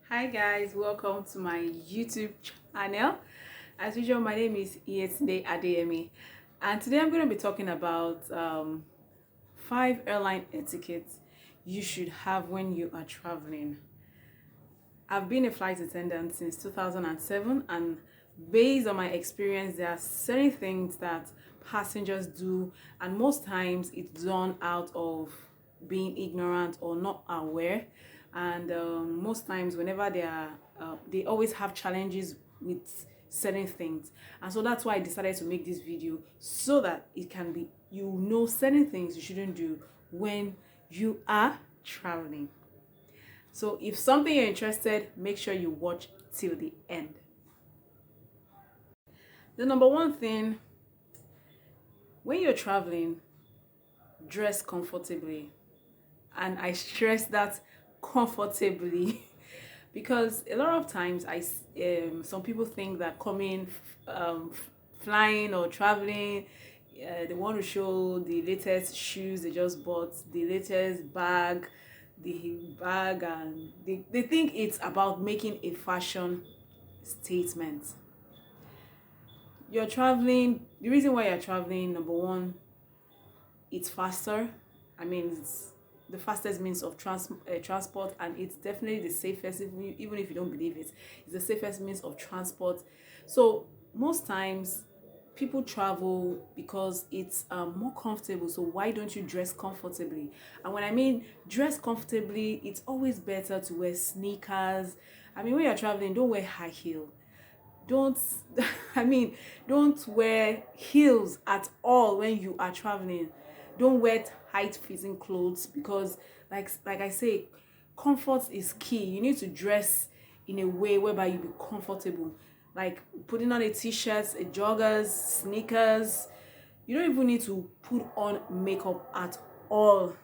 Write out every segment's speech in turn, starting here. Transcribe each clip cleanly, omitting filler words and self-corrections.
Hi guys, welcome to my YouTube channel. As usual, my name is Yetunde Adeyemi, and today I'm going to be talking about 5 airline etiquettes you should have when you are traveling. I've been a flight attendant since 2007, and based on my experience, there are certain things that passengers do, and most times it's done out of being ignorant or not aware. And most times whenever they always have challenges with certain things, and so that's why I decided to make this video, so that it can be, certain things you shouldn't do when you are traveling. So if something you're interested, make sure you watch till the end. The number one thing, when you're traveling, dress comfortably. And I stress that comfortably because a lot of times some people think that flying or traveling, they want to show the latest shoes they just bought, the latest bag, and they think it's about making a fashion statement. You're traveling, the reason why you're traveling, number one, it's faster. I mean, it's the fastest means of transport, and it's definitely the safest. Even if you don't believe it, it's the safest means of transport. So most times people travel because it's more comfortable. So why don't you dress comfortably? And when I mean dress comfortably, it's always better to wear sneakers. I mean, when you're traveling, don't wear high heel. Don't don't wear heels at all when you are traveling. Don't wear tight fitting clothes, because like I say, comfort is key. You need to dress in a way whereby you be comfortable, like putting on a t-shirt, a joggers, sneakers. You don't even need to put on makeup at all.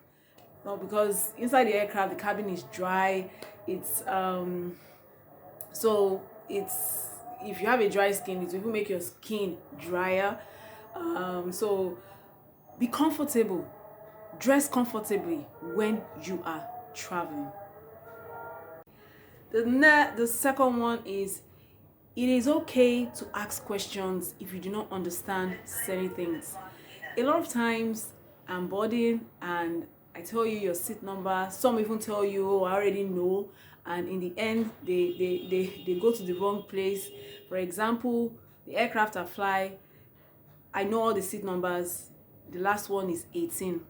No, because inside the aircraft the cabin is dry. So it's, if you have a dry skin, it will even make your skin drier. So be comfortable, dress comfortably when you are traveling. The second one is, it is okay to ask questions if you do not understand certain things. A lot of times I'm boarding and I tell you your seat number. Some even tell you, oh, I already know, and in the end they go to the wrong place. For example, the aircraft I fly, I know all the seat numbers. The last one is 18,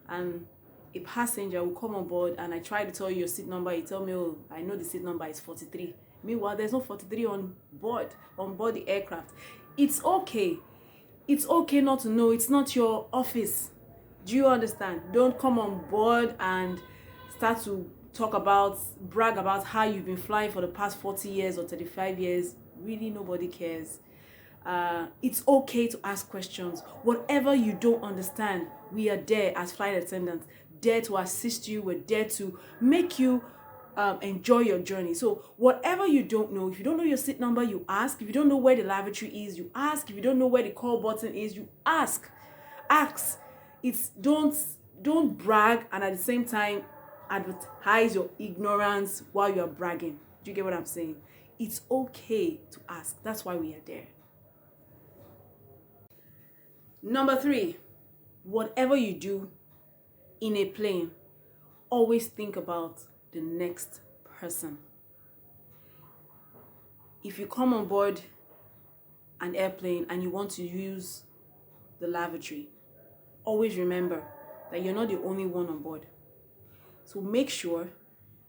and a passenger will come on board and I try to tell you your seat number. You tell me, oh, I know the seat number is 43. Meanwhile, there's no 43 on board the aircraft. It's okay. It's okay not to know. It's not your office. Do you understand? Don't come on board and start to brag about how you've been flying for the past 40 years or 35 years. Really, nobody cares. It's okay to ask questions. Whatever you don't understand, we are there as flight attendants, there to assist you. We're there to make you enjoy your journey. So whatever you don't know, if you don't know your seat number, you ask. If you don't know where the lavatory is, you ask. If you don't know where the call button is, you ask. It's don't brag and at the same time advertise your ignorance while you're bragging. Do you get what I'm saying? It's okay to ask. That's why we are there. Number 3, whatever you do in a plane, always think about the next person. If you come on board an airplane and you want to use the lavatory, always remember that you're not the only one on board. So make sure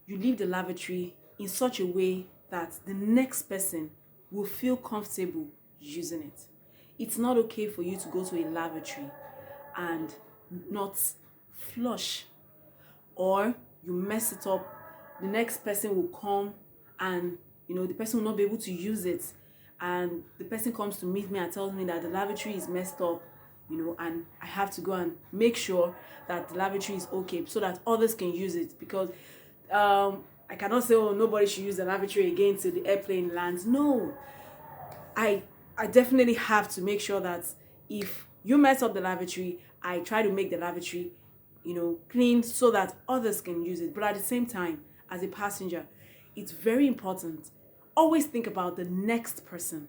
you leave the lavatory in such a way that the next person will feel comfortable using it. It's not okay for you to go to a lavatory and not flush, or you mess it up. The next person will come and the person will not be able to use it, and the person comes to meet me and tells me that the lavatory is messed up, and I have to go and make sure that the lavatory is okay so that others can use it, because I cannot say, oh, nobody should use the lavatory again till the airplane lands. No, I definitely have to make sure that if you mess up the lavatory, I try to make the lavatory, clean so that others can use it. But at the same time, as a passenger, it's very important. Always think about the next person.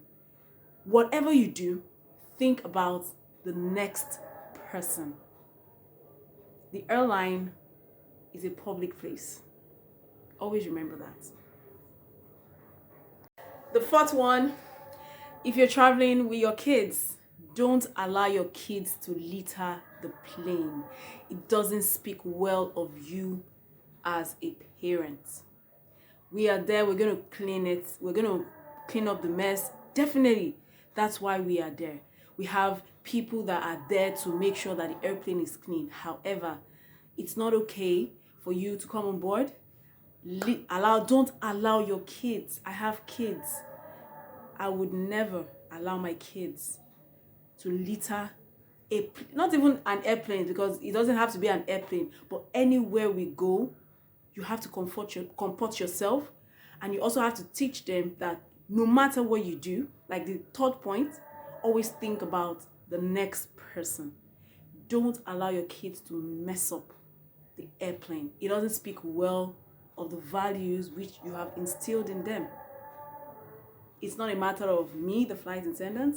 Whatever you do, think about the next person. The airline is a public place. Always remember that. The fourth one, if you're traveling with your kids, don't allow your kids to litter the plane. It doesn't speak well of you as a parent. We are there, we're going to clean it, we're going to clean up the mess. Definitely, that's why we are there. We have people that are there to make sure that the airplane is clean. However, it's not okay for you to come on board. Don't allow your kids. I have kids. I would never allow my kids to litter not even an airplane, because it doesn't have to be an airplane, but anywhere we go, you have to comport yourself, and you also have to teach them that no matter what you do, like the third point, always think about the next person. Don't allow your kids to mess up the airplane. It doesn't speak well of the values which you have instilled in them. It's not a matter of me, the flight attendant.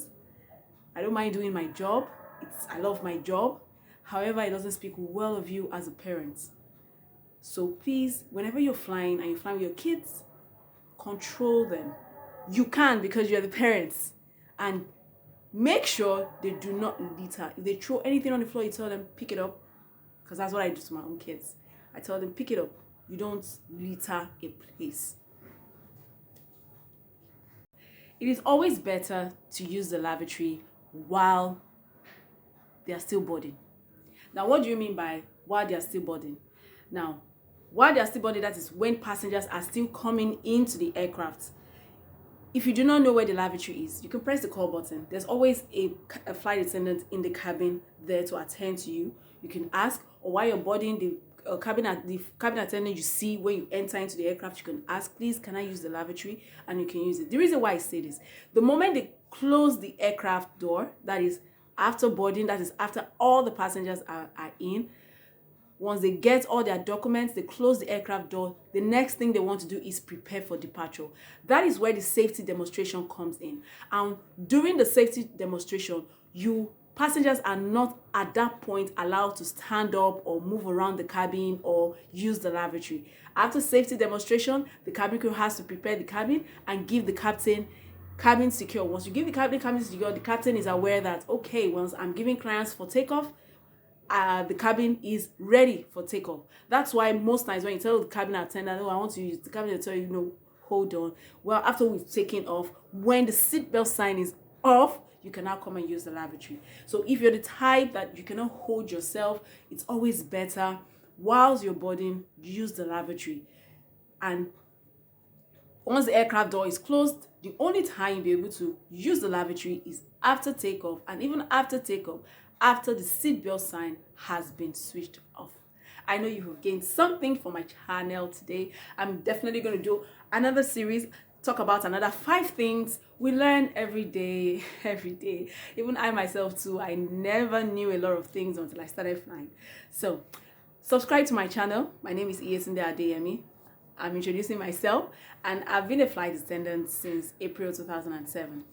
I don't mind doing my job. I love my job. However, it doesn't speak well of you as a parent. So please, whenever you're flying and you're flying with your kids, control them. You can, because you're the parents. And make sure they do not litter. If they throw anything on the floor, you tell them, pick it up. Because that's what I do to my own kids. I tell them, pick it up. You don't litter a place. It is always better to use the lavatory while they are still boarding. Now, what do you mean by while they are still boarding? Now, while they are still boarding, that is when passengers are still coming into the aircraft. If you do not know where the lavatory is, you can press the call button. There's always a flight attendant in the cabin there to attend to you. You can ask, or while you're boarding, the cabin attendant you see when you enter into the aircraft, you can ask, please, can I use the lavatory? And you can use it. The reason why I say this, the moment they close the aircraft door, that is after boarding, that is after all the passengers are in, once they get all their documents, they close the aircraft door, the next thing they want to do is prepare for departure. That is where the safety demonstration comes in. And during the safety demonstration, passengers are not at that point allowed to stand up or move around the cabin or use the lavatory. After safety demonstration, the cabin crew has to prepare the cabin and give the captain cabin secure. Once you give the cabin secure, the captain is aware that, okay, once I'm giving clearance for takeoff, the cabin is ready for takeoff. That's why most times when you tell the cabin attendant, oh, I want to use the cabin, to tell you, no, hold on. Well, after we've taken off, when the seatbelt sign is off, you can now come and use the lavatory. So if you're the type that you cannot hold yourself, it's always better whilst you're boarding, use the lavatory. And once the aircraft door is closed, the only time you'll be able to use the lavatory is after takeoff, and even after takeoff, after the seatbelt sign has been switched off. I know you have gained something from my channel today. I'm definitely going to do another series, talk about another 5 things we learn every day. Even I myself too, I never knew a lot of things until I started flying. So subscribe to my channel. My name is Iyetunde Adeyemi. I'm introducing myself, and I've been a flight attendant since April 2007.